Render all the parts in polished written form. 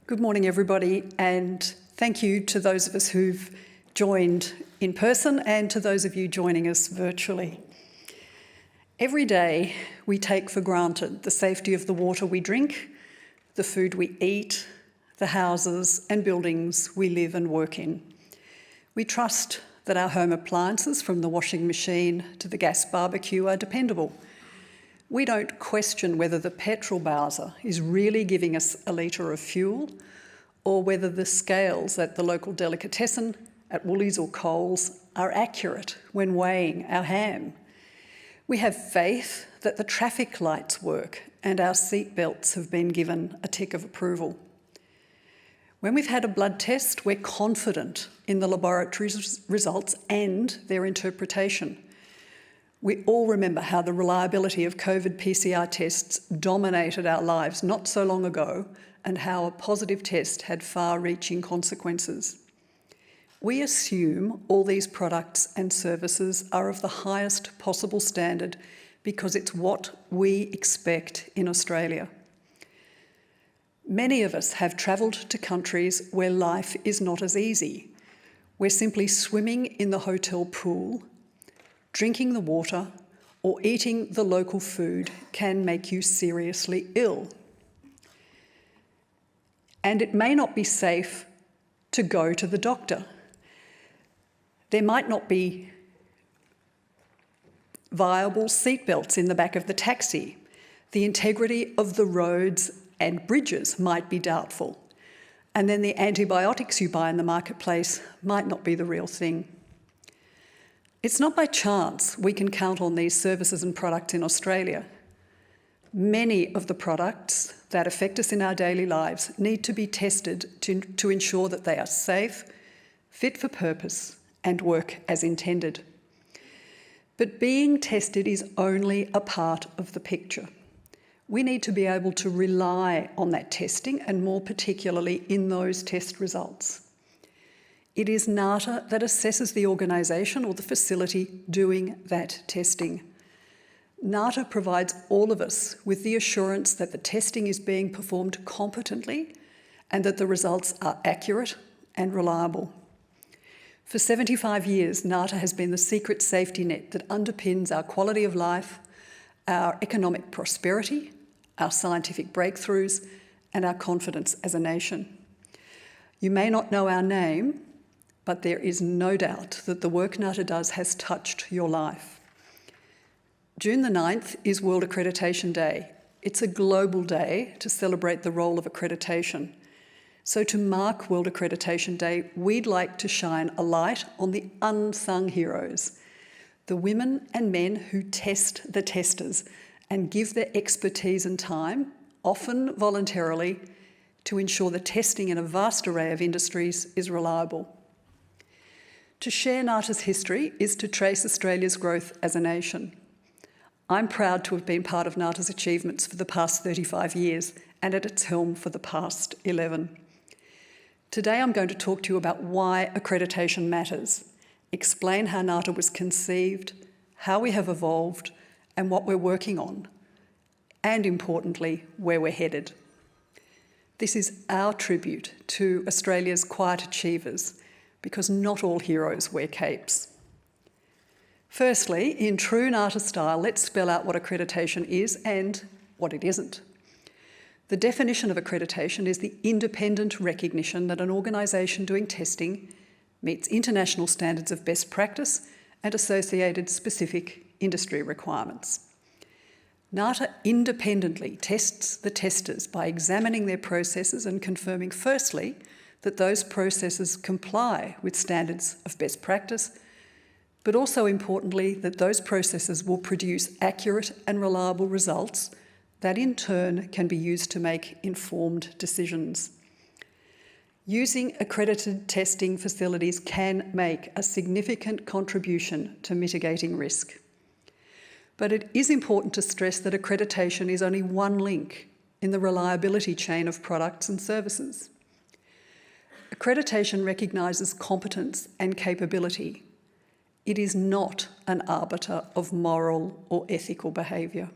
Good morning, everybody, and thank you to those of us who've joined in person and to those of you joining us virtually. Every day, we take for granted the safety of the water we drink, the food we eat, the houses and buildings we live and work in. We trust that our home appliances, from the washing machine to the gas barbecue, are dependable. We don't question whether the petrol bowser is really giving us a litre of fuel, or whether the scales at the local delicatessen, at Woolies or Coles, are accurate when weighing our ham. We have faith that the traffic lights work and our seat belts have been given a tick of approval. When we've had a blood test, we're confident in the laboratory's results and their interpretation. We all remember how the reliability of COVID PCR tests dominated our lives not so long ago, and how a positive test had far-reaching consequences. We assume all these products and services are of the highest possible standard because it's what we expect in Australia. Many of us have travelled to countries where life is not as easy, where simply swimming in the hotel pool, drinking the water, or eating the local food can make you seriously ill. And it may not be safe to go to the doctor. There might not be viable seatbelts in the back of the taxi. The integrity of the roads and bridges might be doubtful. And then the antibiotics you buy in the marketplace might not be the real thing. It's not by chance we can count on these services and products in Australia. Many of the products that affect us in our daily lives need to be tested to ensure that they are safe, fit for purpose, and work as intended. But being tested is only a part of the picture. We need to be able to rely on that testing, and more particularly in those test results. It is Nata that assesses the organisation or the facility doing that testing. Nata provides all of us with the assurance that the testing is being performed competently and that the results are accurate and reliable. For 75 years, Nata has been the secret safety net that underpins our quality of life, our economic prosperity, our scientific breakthroughs, and our confidence as a nation. You may not know our name, but there is no doubt that the work Nata does has touched your life. June the 9th is World Accreditation Day. It's a global day to celebrate the role of accreditation. So to mark World Accreditation Day, we'd like to shine a light on the unsung heroes, the women and men who test the testers and give their expertise and time, often voluntarily, to ensure the testing in a vast array of industries is reliable. To share Nata's history is to trace Australia's growth as a nation. I'm proud to have been part of Nata's achievements for the past 35 years and at its helm for the past 11. Today I'm going to talk to you about why accreditation matters, explain how Nata was conceived, how we have evolved, and what we're working on, and importantly, where we're headed. This is our tribute to Australia's quiet achievers, because not all heroes wear capes. Firstly, in true Nata style, let's spell out what accreditation is and what it isn't. The definition of accreditation is the independent recognition that an organisation doing testing meets international standards of best practice and associated specific industry requirements. Nata independently tests the testers by examining their processes and confirming, firstly, that those processes comply with standards of best practice, but also importantly that those processes will produce accurate and reliable results that in turn can be used to make informed decisions. Using accredited testing facilities can make a significant contribution to mitigating risk. But it is important to stress that accreditation is only one link in the reliability chain of products and services. Accreditation recognises competence and capability. It is not an arbiter of moral or ethical behaviour.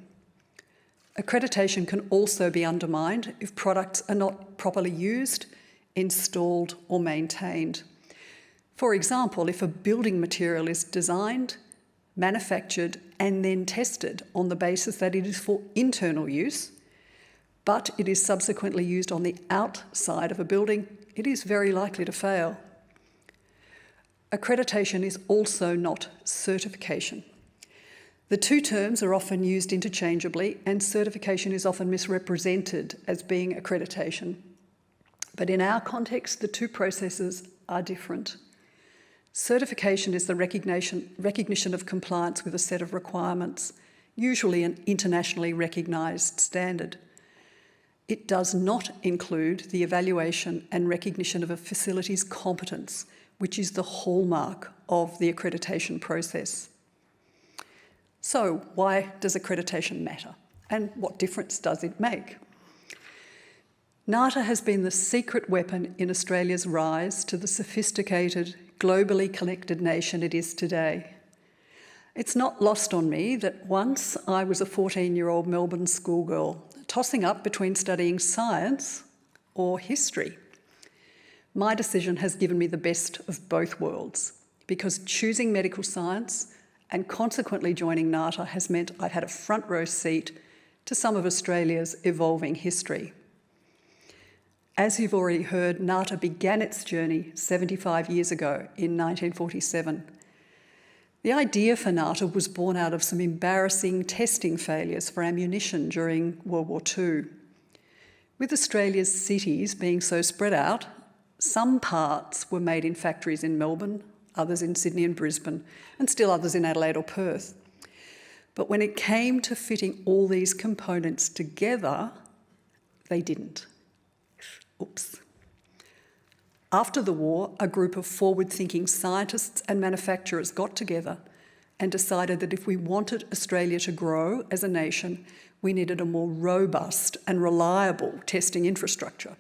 Accreditation can also be undermined if products are not properly used, installed, or maintained. For example, if a building material is designed, manufactured, and then tested on the basis that it is for internal use, but it is subsequently used on the outside of a building, it is very likely to fail. Accreditation is also not certification. The two terms are often used interchangeably, and certification is often misrepresented as being accreditation. But in our context, the two processes are different. Certification is the recognition of compliance with a set of requirements, usually an internationally recognised standard. It does not include the evaluation and recognition of a facility's competence, which is the hallmark of the accreditation process. So, why does accreditation matter? And what difference does it make? Nata has been the secret weapon in Australia's rise to the sophisticated, globally connected nation it is today. It's not lost on me that once I was a 14-year-old Melbourne schoolgirl, tossing up between studying science or history. My decision has given me the best of both worlds, because choosing medical science and consequently joining Nata has meant I've had a front row seat to some of Australia's evolving history. As you've already heard, Nata began its journey 75 years ago in 1947. The idea for Nata was born out of some embarrassing testing failures for ammunition during World War II. With Australia's cities being so spread out, some parts were made in factories in Melbourne, others in Sydney and Brisbane, and still others in Adelaide or Perth. But when it came to fitting all these components together, they didn't. Oops. After the war, a group of forward-thinking scientists and manufacturers got together and decided that if we wanted Australia to grow as a nation, we needed a more robust and reliable testing infrastructure.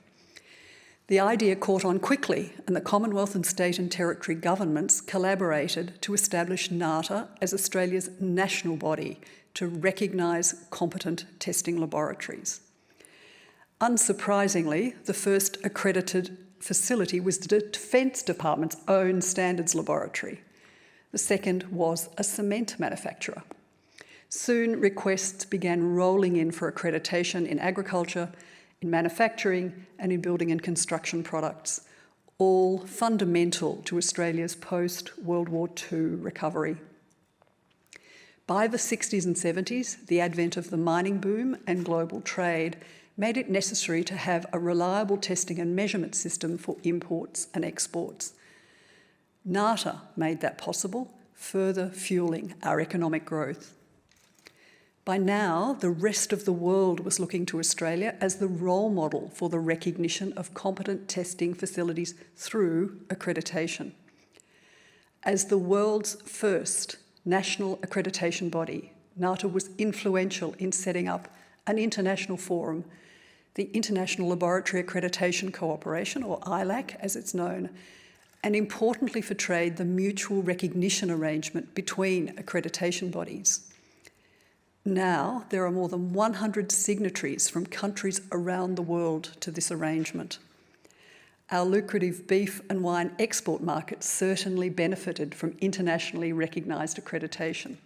The idea caught on quickly, and the Commonwealth and state and territory governments collaborated to establish Nata as Australia's national body to recognise competent testing laboratories. Unsurprisingly, the first accredited facility was the Defence Department's own standards laboratory. The second was a cement manufacturer. Soon, requests began rolling in for accreditation in agriculture, in manufacturing, and in building and construction products, all fundamental to Australia's post-World War II recovery. By the 60s and 70s, the advent of the mining boom and global trade made it necessary to have a reliable testing and measurement system for imports and exports. Nata made that possible, further fueling our economic growth. By now, the rest of the world was looking to Australia as the role model for the recognition of competent testing facilities through accreditation. As the world's first national accreditation body, Nata was influential in setting up an international forum, the International Laboratory Accreditation Cooperation, or ILAC as it's known, and importantly for trade, the mutual recognition arrangement between accreditation bodies. Now, there are more than 100 signatories from countries around the world to this arrangement. Our lucrative beef and wine export market certainly benefited from internationally recognised accreditation.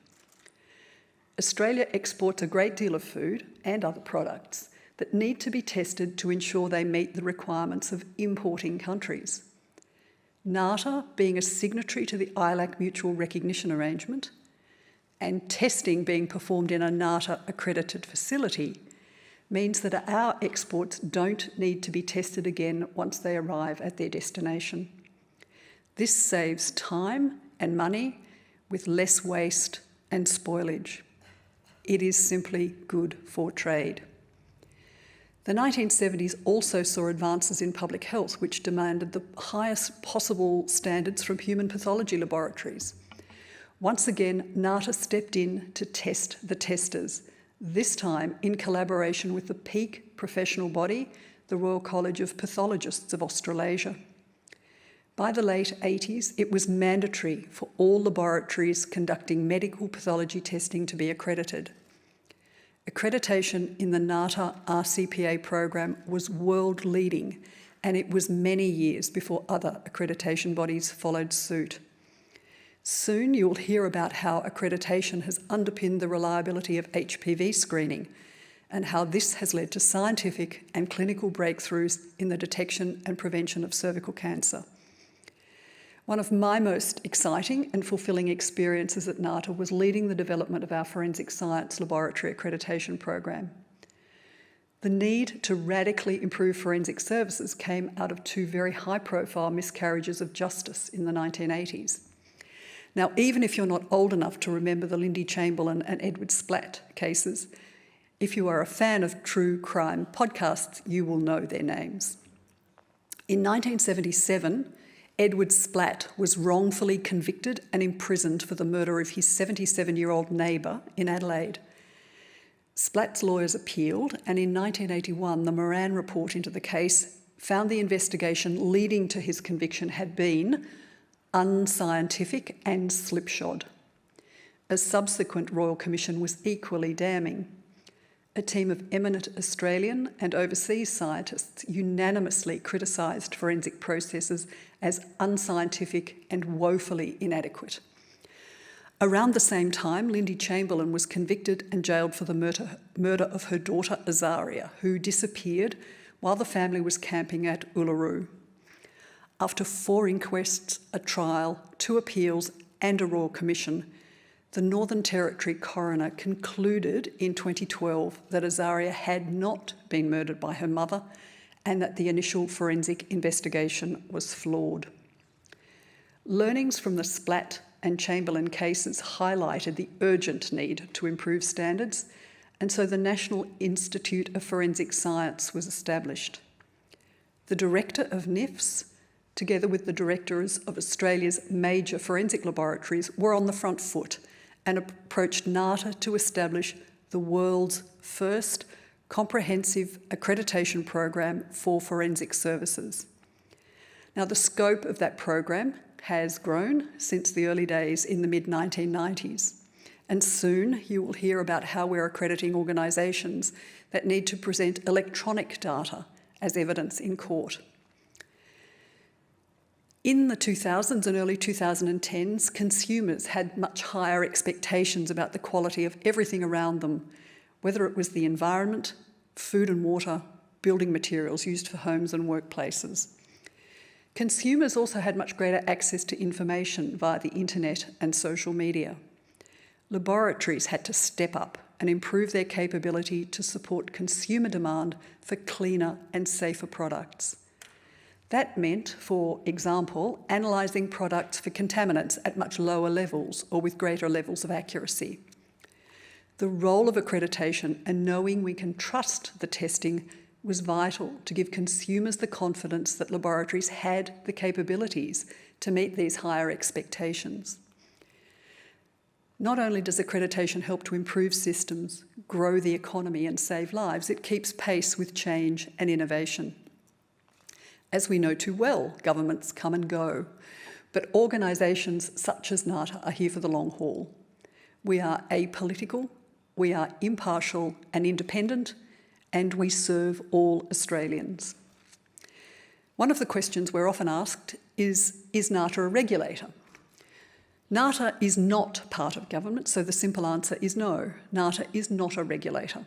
Australia exports a great deal of food and other products that need to be tested to ensure they meet the requirements of importing countries. Nata, being a signatory to the ILAC Mutual Recognition Arrangement, and testing being performed in a Nata accredited facility, means that our exports don't need to be tested again once they arrive at their destination. This saves time and money with less waste and spoilage. It is simply good for trade. The 1970s also saw advances in public health, which demanded the highest possible standards from human pathology laboratories. Once again, Nata stepped in to test the testers, this time in collaboration with the peak professional body, the Royal College of Pathologists of Australasia. By the late 80s, it was mandatory for all laboratories conducting medical pathology testing to be accredited. Accreditation in the Nata RCPA program was world-leading, and it was many years before other accreditation bodies followed suit. Soon you'll hear about how accreditation has underpinned the reliability of HPV screening and how this has led to scientific and clinical breakthroughs in the detection and prevention of cervical cancer. One of my most exciting and fulfilling experiences at Nata was leading the development of our forensic science laboratory accreditation program. The need to radically improve forensic services came out of two very high-profile miscarriages of justice in the 1980s. Now, even if you're not old enough to remember the Lindy Chamberlain and Edward Splatt cases, if you are a fan of true crime podcasts, you will know their names. In 1977, Edward Splatt was wrongfully convicted and imprisoned for the murder of his 77-year-old neighbour in Adelaide. Splatt's lawyers appealed, and in 1981, the Moran report into the case found the investigation leading to his conviction had been unscientific and slipshod. A subsequent Royal Commission was equally damning. A team of eminent Australian and overseas scientists unanimously criticised forensic processes as unscientific and woefully inadequate. Around the same time, Lindy Chamberlain was convicted and jailed for the murder of her daughter Azaria, who disappeared while the family was camping at Uluru. After 4 inquests, a trial, 2 appeals and a Royal Commission, the Northern Territory coroner concluded in 2012 that Azaria had not been murdered by her mother and that the initial forensic investigation was flawed. Learnings from the Splatt and Chamberlain cases highlighted the urgent need to improve standards, and so the National Institute of Forensic Science was established. The director of NIFS, together with the directors of Australia's major forensic laboratories, were on the front foot and approached Nata to establish the world's first comprehensive accreditation program for forensic services. Now, the scope of that program has grown since the early days in the mid-1990s, and soon you will hear about how we're accrediting organisations that need to present electronic data as evidence in court. In the 2000s and early 2010s, consumers had much higher expectations about the quality of everything around them, whether it was the environment, food and water, building materials used for homes and workplaces. Consumers also had much greater access to information via the internet and social media. Laboratories had to step up and improve their capability to support consumer demand for cleaner and safer products. That meant, for example, analysing products for contaminants at much lower levels or with greater levels of accuracy. The role of accreditation and knowing we can trust the testing was vital to give consumers the confidence that laboratories had the capabilities to meet these higher expectations. Not only does accreditation help to improve systems, grow the economy and save lives, it keeps pace with change and innovation. As we know too well, governments come and go, but organisations such as Nata are here for the long haul. We are apolitical, we are impartial and independent, and we serve all Australians. One of the questions we're often asked is Nata a regulator? Nata is not part of government, so the simple answer is no. Nata is not a regulator.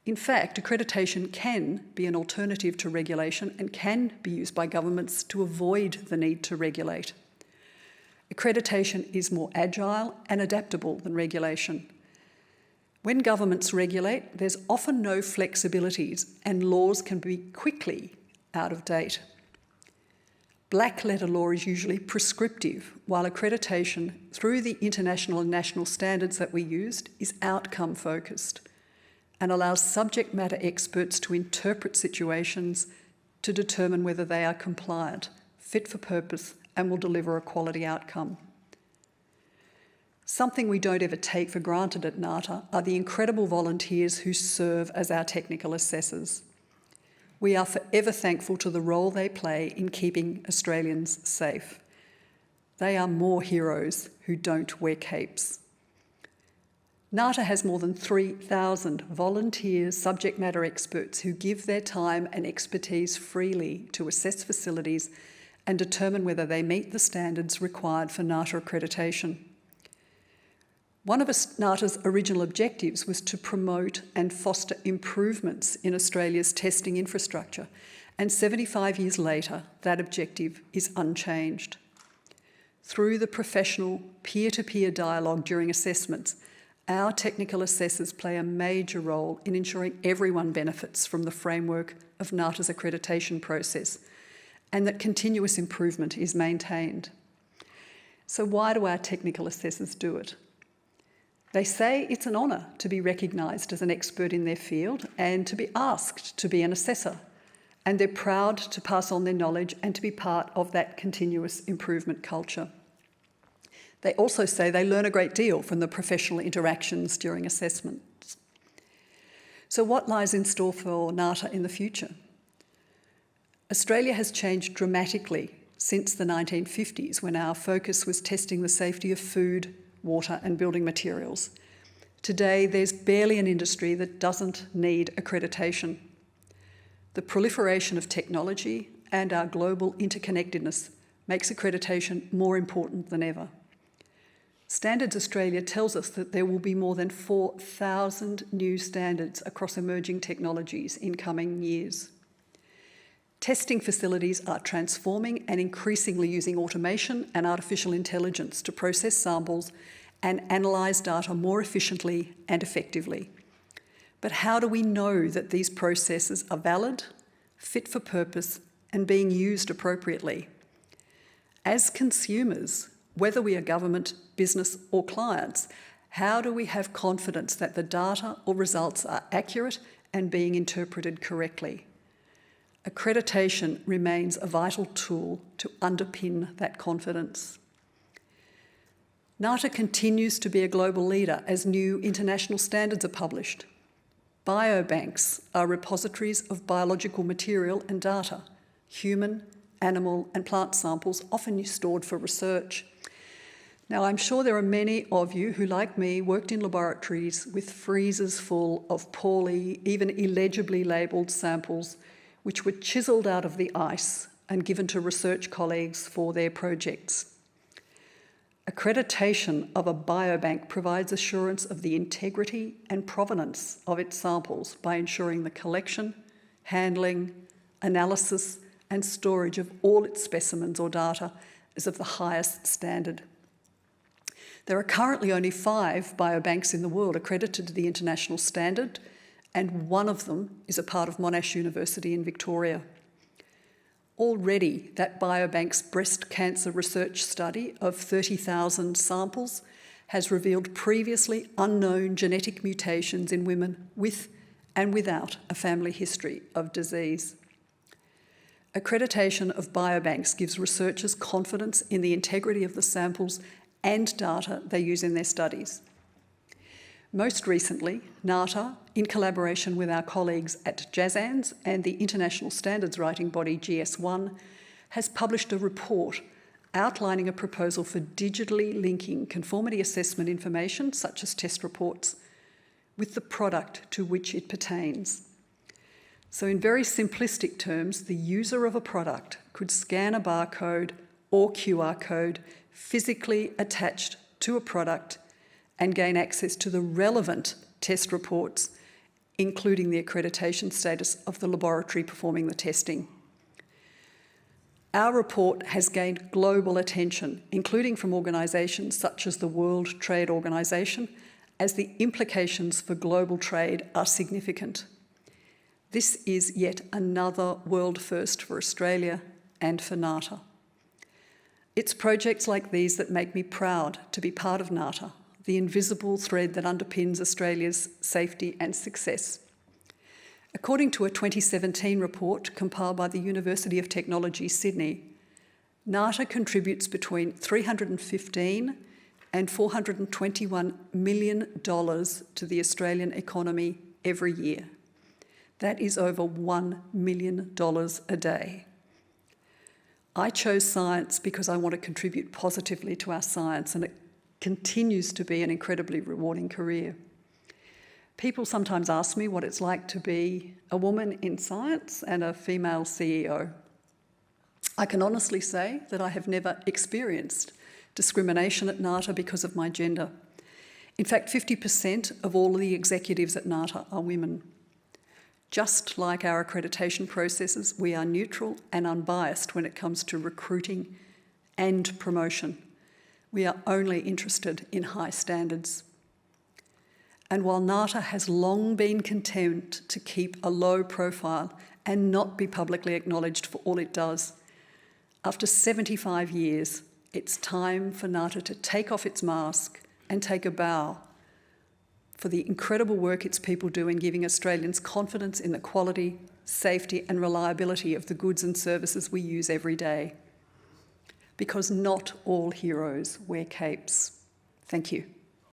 In fact, accreditation can be an alternative to regulation and can be used by governments to avoid the need to regulate. Accreditation is more agile and adaptable than regulation. When governments regulate, there's often no flexibilities and laws can be quickly out of date. Black letter law is usually prescriptive, while accreditation, through the international and national standards that we used, is outcome focused and allows subject matter experts to interpret situations to determine whether they are compliant, fit for purpose, and will deliver a quality outcome. Something we don't ever take for granted at Nata are the incredible volunteers who serve as our technical assessors. We are forever thankful to the role they play in keeping Australians safe. They are more heroes who don't wear capes. Nata has more than 3,000 volunteers, subject matter experts who give their time and expertise freely to assess facilities and determine whether they meet the standards required for Nata accreditation. One of Nata's original objectives was to promote and foster improvements in Australia's testing infrastructure, and 75 years later, that objective is unchanged. Through the professional peer-to-peer dialogue during assessments, our technical assessors play a major role in ensuring everyone benefits from the framework of Nata's accreditation process and that continuous improvement is maintained. So why do our technical assessors do it? They say it's an honour to be recognised as an expert in their field and to be asked to be an assessor, and they're proud to pass on their knowledge and to be part of that continuous improvement culture. They also say they learn a great deal from the professional interactions during assessments. So what lies in store for Nata in the future? Australia has changed dramatically since the 1950s, when our focus was testing the safety of food, water and building materials. Today, there's barely an industry that doesn't need accreditation. The proliferation of technology and our global interconnectedness makes accreditation more important than ever. Standards Australia tells us that there will be more than 4,000 new standards across emerging technologies in coming years. Testing facilities are transforming and increasingly using automation and artificial intelligence to process samples and analyse data more efficiently and effectively. But how do we know that these processes are valid, fit for purpose, and being used appropriately? As consumers, whether we are government, business or clients, how do we have confidence that the data or results are accurate and being interpreted correctly? Accreditation remains a vital tool to underpin that confidence. Nata continues to be a global leader as new international standards are published. Biobanks are repositories of biological material and data, human, animal and plant samples often stored for research. Now, I'm sure there are many of you who, like me, worked in laboratories with freezers full of poorly, even illegibly labelled samples which were chiselled out of the ice and given to research colleagues for their projects. Accreditation of a biobank provides assurance of the integrity and provenance of its samples by ensuring the collection, handling, analysis and storage of all its specimens or data is of the highest standard. There are currently only 5 biobanks in the world accredited to the international standard, and one of them is a part of Monash University in Victoria. Already, that biobank's breast cancer research study of 30,000 samples has revealed previously unknown genetic mutations in women with and without a family history of disease. Accreditation of biobanks gives researchers confidence in the integrity of the samples and data they use in their studies. Most recently, Nata, in collaboration with our colleagues at JASANS and the international standards writing body GS1, has published a report outlining a proposal for digitally linking conformity assessment information, such as test reports, with the product to which it pertains. So in very simplistic terms, the user of a product could scan a barcode or QR code physically attached to a product and gain access to the relevant test reports, including the accreditation status of the laboratory performing the testing. Our report has gained global attention, including from organisations such as the World Trade Organization, as the implications for global trade are significant. This is yet another world first for Australia and for Nata. It's projects like these that make me proud to be part of Nata, the invisible thread that underpins Australia's safety and success. According to a 2017 report compiled by the University of Technology, Sydney, Nata contributes between $315 and $421 million to the Australian economy every year. That is over $1 million a day. I chose science because I want to contribute positively to our science, and it continues to be an incredibly rewarding career. People sometimes ask me what it's like to be a woman in science and a female CEO. I can honestly say that I have never experienced discrimination at Nata because of my gender. In fact, 50% of all the executives at Nata are women. Just like our accreditation processes, we are neutral and unbiased when it comes to recruiting and promotion. We are only interested in high standards. And while Nata has long been content to keep a low profile and not be publicly acknowledged for all it does, after 75 years, it's time for Nata to take off its mask and take a bow for the incredible work its people do in giving Australians confidence in the quality, safety and reliability of the goods and services we use every day. Because not all heroes wear capes. Thank you.